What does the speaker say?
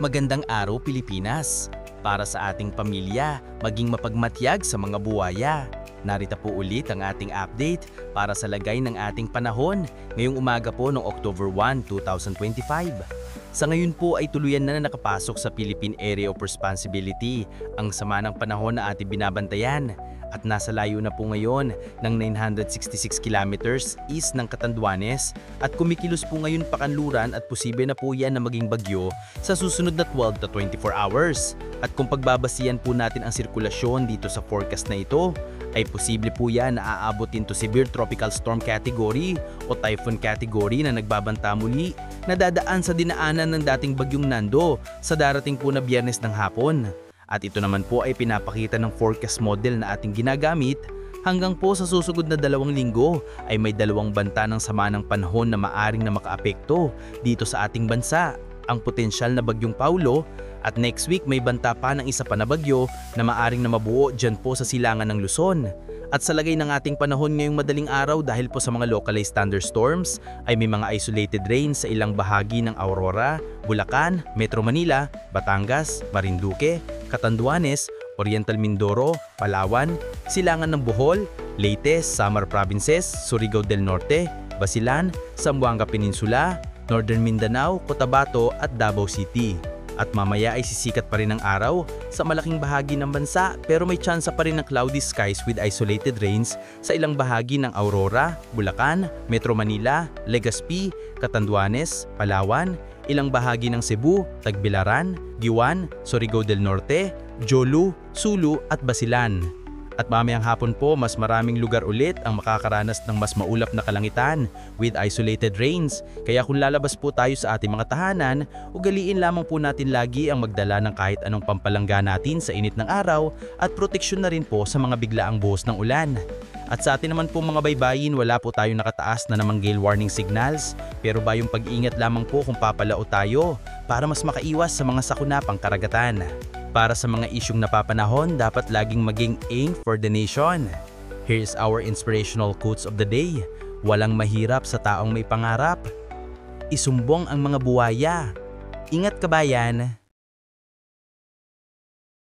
Magandang araw Pilipinas! Para sa ating pamilya, maging mapagmatyag sa mga buwaya. Narito po ulit ang ating update para sa lagay ng ating panahon ngayong umaga po noong October 1, 2025. Sa ngayon po ay tuluyan na nakapasok sa Philippine Area of Responsibility ang sama ng panahon na ating binabantayan at nasa layo na po ngayon ng 966 kilometers east ng Catanduanes at kumikilos po ngayon pakanluran at posible na po yan na maging bagyo sa susunod na 12 to 24 hours. At kung pagbabasihan po natin ang sirkulasyon dito sa forecast na ito, ay posible po yan na aabotin to severe tropical storm category o typhoon category na nagbabanta muli na dadaan sa dinaanan ng dating bagyong Nando sa darating po na Biyernes ng hapon. At ito naman po ay pinapakita ng forecast model na ating ginagamit hanggang po sa susugod na 2 linggo ay may 2 banta ng sama ng panahon na maaring na makaapekto dito sa ating bansa, ang potensyal na bagyong Paulo at next week may banta pa ng isa pa na bagyo na maaring na mabuo dyan po sa silangan ng Luzon. At sa lagay ng ating panahon ngayong madaling araw dahil po sa mga localized thunderstorms ay may mga isolated rain sa ilang bahagi ng Aurora, Bulacan, Metro Manila, Batangas, Marinduque, Catanduanes, Oriental Mindoro, Palawan, Silangan ng Bohol, Leyte, Samar Provinces, Surigao del Norte, Basilan, Zamboanga Peninsula, Northern Mindanao, Cotabato at Davao City. At mamaya ay sisikat pa rin ang araw sa malaking bahagi ng bansa pero may tsansa pa rin ng cloudy skies with isolated rains sa ilang bahagi ng Aurora, Bulacan, Metro Manila, Legazpi, Catanduanes, Palawan, ilang bahagi ng Cebu, Tagbilaran, Diwan, Surigao del Norte, Jolo, Sulu at Basilan. At mamayang hapon po mas maraming lugar ulit ang makakaranas ng mas maulap na kalangitan with isolated rains. Kaya kung lalabas po tayo sa ating mga tahanan, ugaliin lamang po natin lagi ang magdala ng kahit anong pampalangga natin sa init ng araw at proteksyon na rin po sa mga biglaang buhos ng ulan. At sa atin naman po mga baybayin, wala po tayong nakataas na namang gale warning signals pero bayong pag-iingat lamang po kung papalao tayo para mas makaiwas sa mga sakunapang karagatan. Para sa mga isyung napapanahon, dapat laging maging aim for the nation. Here's our inspirational quotes of the day. Walang mahirap sa taong may pangarap. Isumbong ang mga buwaya. Ingat kabayan!